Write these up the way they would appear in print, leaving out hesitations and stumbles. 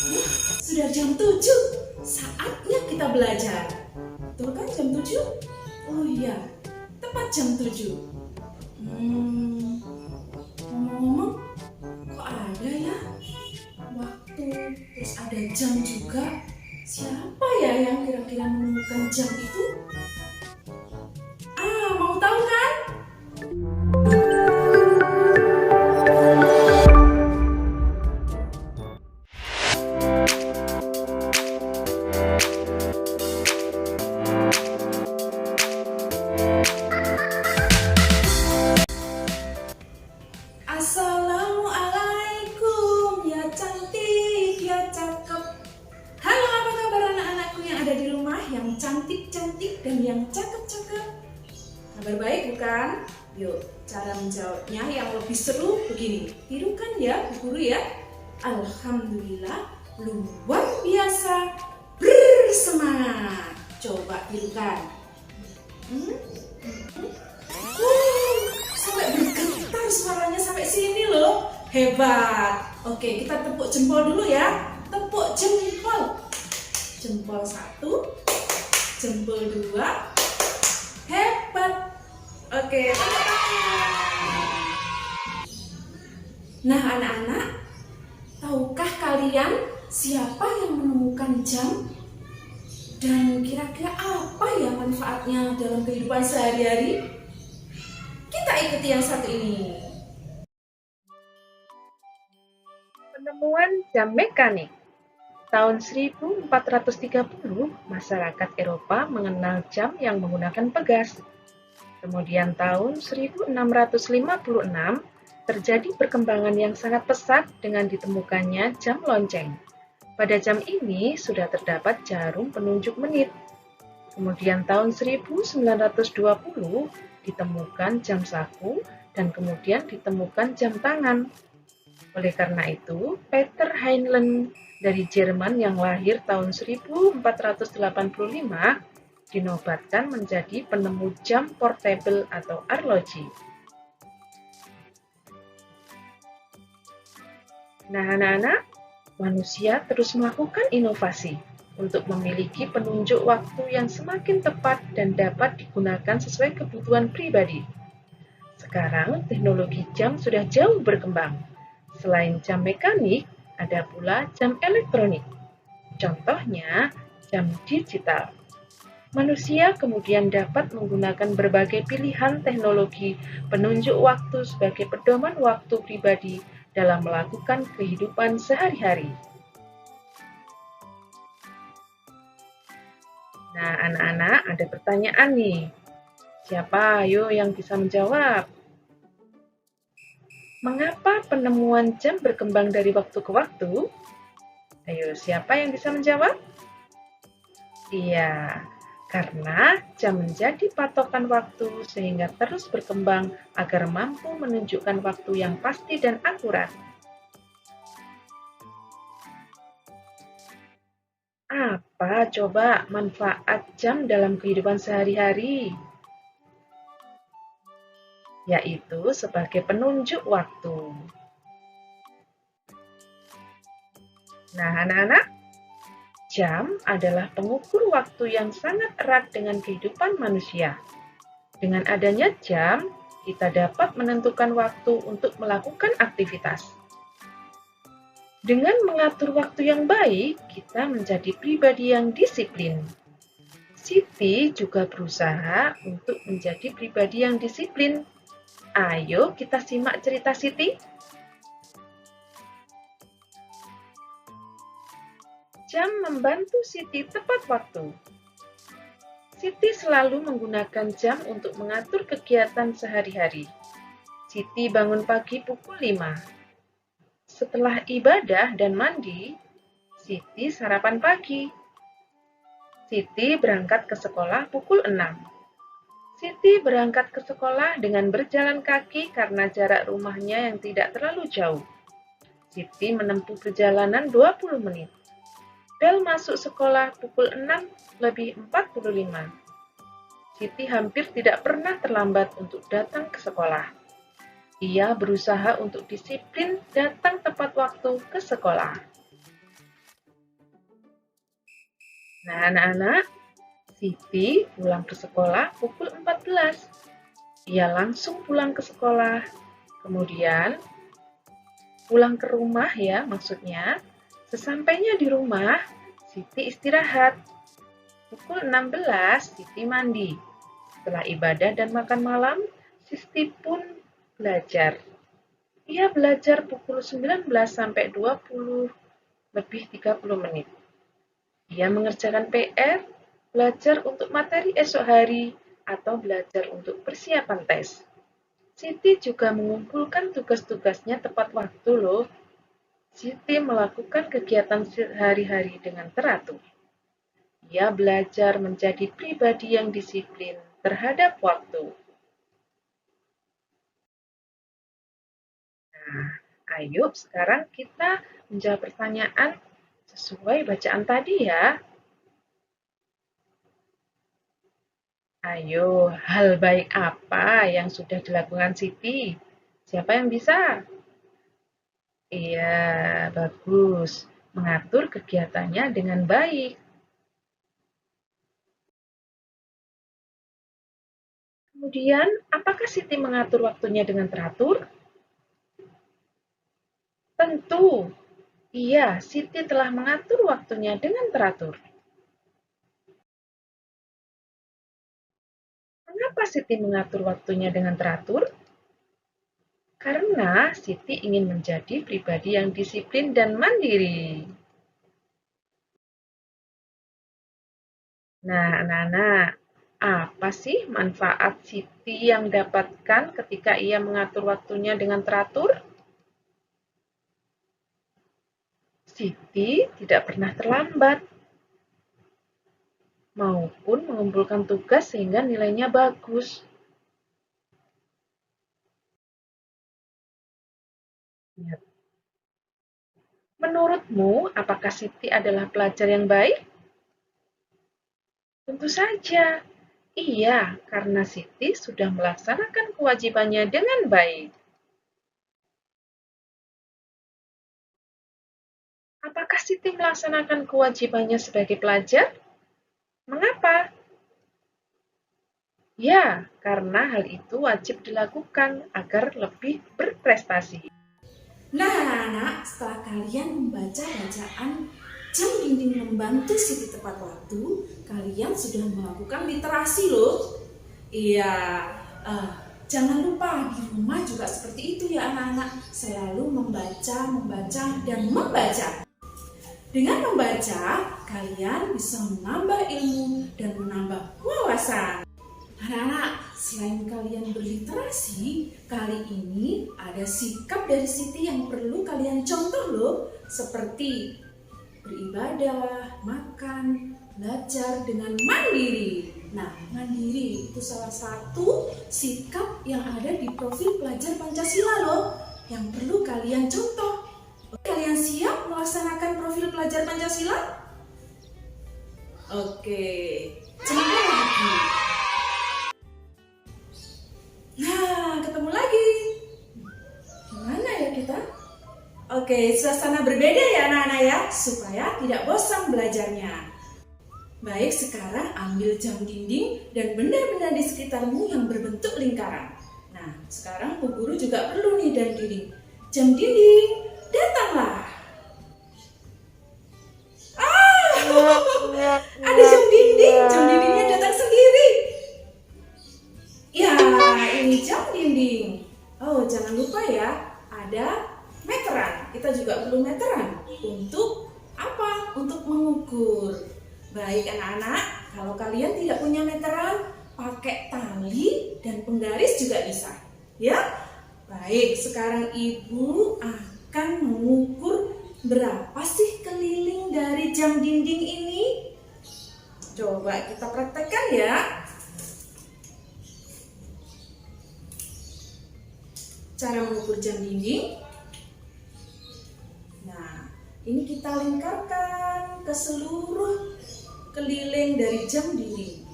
Wah, sudah jam 7. Saatnya kita belajar. Betul kan jam 7? Oh iya, tepat jam 7. Ngomong-ngomong, kok ada ya waktu, terus ada jam juga. Siapa ya yang kira-kira menemukan jam itu? Mau tahu kan? Assalamualaikum, ya cantik, ya cakep. Halo, apa kabar anak-anakku yang ada di rumah, yang cantik-cantik dan yang cakep-cakep? Kabar baik bukan? Yuk, cara menjawabnya yang lebih seru begini. Tirukan ya, Bu Guru ya. Alhamdulillah, luar biasa, bersemangat. Coba tirukan. Sampai bergetar suaranya sampai sini loh. Hebat. Oke, kita tepuk jempol dulu ya. Tepuk jempol. Jempol 1, jempol 2. Hebat. Oke, tepuk tangan. Nah, anak-anak, tahukah kalian siapa yang menemukan jam? Dan kira-kira apa ya manfaatnya dalam kehidupan sehari-hari? Kita ikuti yang satu ini. Penemuan jam mekanik. Tahun 1430, masyarakat Eropa mengenal jam yang menggunakan pegas. Kemudian tahun 1656, terjadi perkembangan yang sangat pesat dengan ditemukannya jam lonceng. Pada jam ini sudah terdapat jarum penunjuk menit. Kemudian tahun 1920 ditemukan jam saku dan kemudian ditemukan jam tangan. Oleh karena itu, Peter Heinlein dari Jerman yang lahir tahun 1485 dinobatkan menjadi penemu jam portable atau arloji. Nah, anak-anak, manusia terus melakukan inovasi untuk memiliki penunjuk waktu yang semakin tepat dan dapat digunakan sesuai kebutuhan pribadi. Sekarang, teknologi jam sudah jauh berkembang. Selain jam mekanik, ada pula jam elektronik. Contohnya, jam digital. Manusia kemudian dapat menggunakan berbagai pilihan teknologi penunjuk waktu sebagai pedoman waktu pribadi dalam melakukan kehidupan sehari-hari. Nah, anak-anak, ada pertanyaan nih. Siapa ayo yang bisa menjawab? Mengapa penemuan jam berkembang dari waktu ke waktu? Ayo, siapa yang bisa menjawab? Iya, karena jam menjadi patokan waktu sehingga terus berkembang agar mampu menunjukkan waktu yang pasti dan akurat. Apa coba manfaat jam dalam kehidupan sehari-hari? Yaitu sebagai penunjuk waktu. Nah, anak-anak, jam adalah pengukur waktu yang sangat erat dengan kehidupan manusia. Dengan adanya jam, kita dapat menentukan waktu untuk melakukan aktivitas. Dengan mengatur waktu yang baik, kita menjadi pribadi yang disiplin. Siti juga berusaha untuk menjadi pribadi yang disiplin. Ayo kita simak cerita Siti. Jam membantu Siti tepat waktu. Siti selalu menggunakan jam untuk mengatur kegiatan sehari-hari. Siti bangun pagi pukul 5. Setelah ibadah dan mandi, Siti sarapan pagi. Siti berangkat ke sekolah pukul 6. Siti berangkat ke sekolah dengan berjalan kaki karena jarak rumahnya yang tidak terlalu jauh. Siti menempuh perjalanan 20 menit. Bel masuk sekolah pukul 6:45. Siti hampir tidak pernah terlambat untuk datang ke sekolah. Ia berusaha untuk disiplin datang tepat waktu ke sekolah. Nah, anak-anak, Siti pulang ke sekolah pukul 14. Ia langsung pulang ke sekolah. Kemudian pulang ke rumah ya maksudnya. Sesampainya di rumah, Siti istirahat. Pukul 16, Siti mandi. Setelah ibadah dan makan malam, Siti pun belajar. Ia belajar pukul 19 sampai 20 lebih 30 menit. Ia mengerjakan PR, belajar untuk materi esok hari, atau belajar untuk persiapan tes. Siti juga mengumpulkan tugas-tugasnya tepat waktu loh. Siti melakukan kegiatan sehari-hari dengan teratur. Ia belajar menjadi pribadi yang disiplin terhadap waktu. Nah, ayo sekarang kita menjawab pertanyaan sesuai bacaan tadi ya. Ayo, hal baik apa yang sudah dilakukan Siti? Siapa yang bisa? Iya, bagus. Mengatur kegiatannya dengan baik. Kemudian, apakah Siti mengatur waktunya dengan teratur? Tentu. Iya, Siti telah mengatur waktunya dengan teratur. Mengapa Siti mengatur waktunya dengan teratur? Karena Siti ingin menjadi pribadi yang disiplin dan mandiri. Nah, anak-anak, apa sih manfaat Siti yang dapatkan ketika ia mengatur waktunya dengan teratur? Siti tidak pernah terlambat maupun mengumpulkan tugas sehingga nilainya bagus. Menurutmu, apakah Siti adalah pelajar yang baik? Tentu saja. Iya, karena Siti sudah melaksanakan kewajibannya dengan baik. Apakah Siti melaksanakan kewajibannya sebagai pelajar? Mengapa? Ya, karena hal itu wajib dilakukan agar lebih berprestasi. Nah, anak-anak, setelah kalian membaca bacaan jam dinding membantu Siti tepat waktu, kalian sudah melakukan literasi loh. Iya, jangan lupa di rumah juga seperti itu ya anak-anak. Selalu membaca, dan membaca. Dengan membaca, kalian bisa menambah ilmu dan menambah wawasan. Anak-anak, selain kalian berliterasi, kali ini ada sikap dari Siti yang perlu kalian contoh loh. Seperti beribadah, makan, belajar dengan mandiri. Nah, mandiri itu salah satu sikap yang ada di profil pelajar Pancasila loh, yang perlu kalian contoh. Kalian siap melaksanakan profil pelajar Pancasila? Oke, coba lagi. Nah, ketemu lagi. Gimana ya kita? Oke, suasana berbeda ya anak-anak ya, supaya tidak bosan belajarnya. Baik, sekarang ambil jam dinding dan benda-benda di sekitarmu yang berbentuk lingkaran. Nah, sekarang Bu Guru juga perlu nih jam dinding. Jam dinding, datanglah. Ada jam dindingnya datang sendiri. Ya, ini jam dinding. Oh, jangan lupa ya, ada meteran. Kita juga perlu meteran. Untuk apa? Untuk mengukur. Baik anak-anak, kalau kalian tidak punya meteran, pakai tali dan penggaris juga bisa. Ya? Baik, sekarang Ibu akan mengukur berapa sih keliling dari jam dinding ini? Coba kita praktekkan ya. Cara mengukur jam dinding. Nah, ini kita lingkarkan ke seluruh keliling dari jam dinding.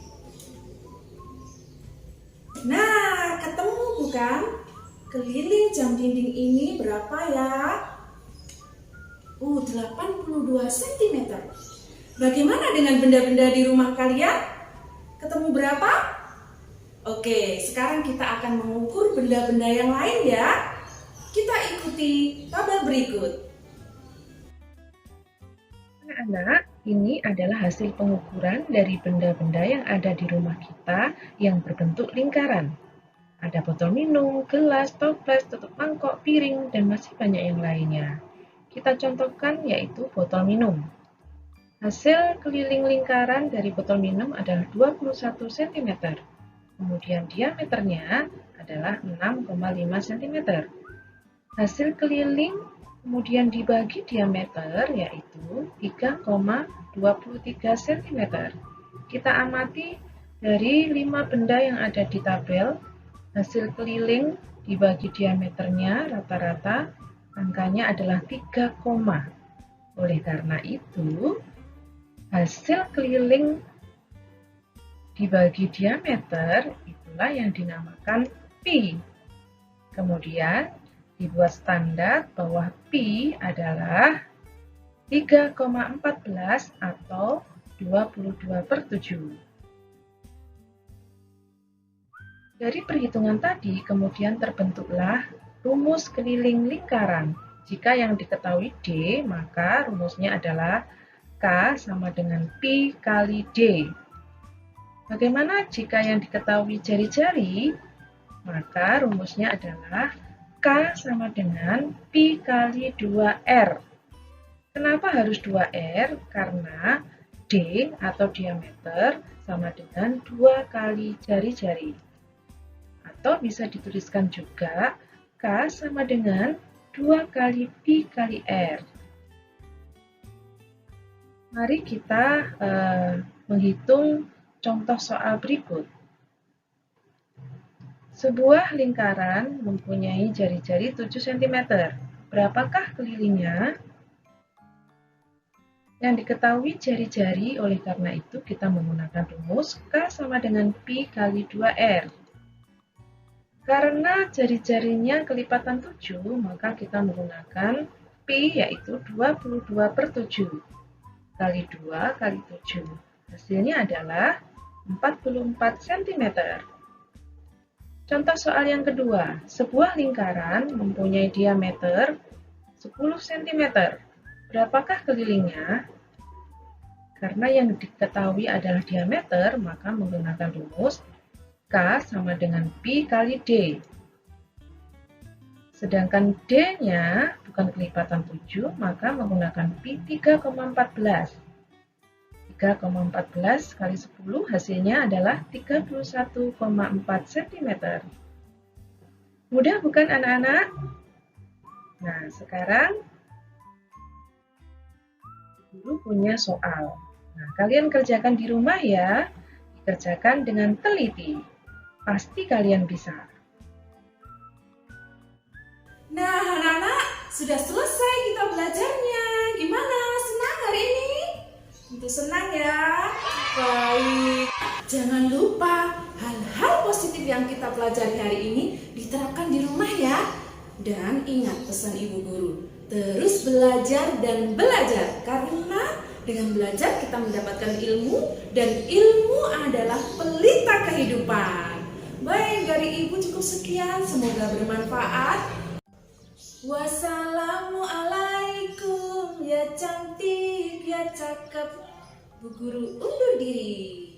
Nah, ketemu bukan? Keliling jam dinding ini berapa ya? 82 cm. Bagaimana dengan benda-benda di rumah kalian? Ketemu berapa? Oke, sekarang kita akan mengukur benda-benda yang lain ya. Kita ikuti tabel berikut. Anak-anak, ini adalah hasil pengukuran dari benda-benda yang ada di rumah kita yang berbentuk lingkaran. Ada botol minum, gelas, toples, tutup mangkok, piring, dan masih banyak yang lainnya. Kita contohkan yaitu botol minum. Hasil keliling lingkaran dari botol minum adalah 21 cm. Kemudian diameternya adalah 6,5 cm. Hasil keliling kemudian dibagi diameter yaitu 3,23 cm. Kita amati dari 5 benda yang ada di tabel, hasil keliling dibagi diameternya rata-rata angkanya adalah 3, oleh karena itu hasil keliling dibagi diameter itulah yang dinamakan pi. Kemudian dibuat standar bahwa pi adalah 3,14 atau 22/7. Dari perhitungan tadi kemudian terbentuklah rumus keliling lingkaran. Jika yang diketahui D, maka rumusnya adalah K sama dengan pi kali D. Bagaimana jika yang diketahui jari-jari? Maka rumusnya adalah K sama dengan pi kali 2R. Kenapa harus 2R? Karena D atau diameter sama dengan 2 kali jari-jari. Atau bisa dituliskan juga K sama dengan 2 kali pi kali R. Mari kita menghitung contoh soal berikut. Sebuah lingkaran mempunyai jari-jari 7 cm. Berapakah kelilingnya? Yang diketahui jari-jari, oleh karena itu kita menggunakan rumus K sama dengan pi kali 2R. Karena jari-jarinya kelipatan 7, maka kita menggunakan pi yaitu 22/7. Kali 2 kali 7. Hasilnya adalah 44 cm. Contoh soal yang kedua, sebuah lingkaran mempunyai diameter 10 cm. Berapakah kelilingnya? Karena yang diketahui adalah diameter, maka menggunakan rumus K sama dengan pi kali D. Sedangkan D-nya bukan kelipatan 7, maka menggunakan pi 3,14. 3,14 kali 10 hasilnya adalah 31,4 cm. Mudah bukan anak-anak? Nah, sekarang Guru punya soal. Nah, kalian kerjakan di rumah ya. Kerjakan dengan teliti. Pasti kalian bisa. Nah, anak-anak, sudah selesai kita belajarnya. Gimana? Senang hari ini? Tentu senang ya. Baik. Jangan lupa hal-hal positif yang kita pelajari hari ini diterapkan di rumah ya. Dan ingat pesan Ibu Guru, terus belajar dan belajar. Karena dengan belajar kita mendapatkan ilmu dan ilmu adalah pelita kehidupan. Baik, dari Ibu cukup sekian. Semoga bermanfaat. Wassalamualaikum, ya cantik, ya cakep. Bu Guru undur diri.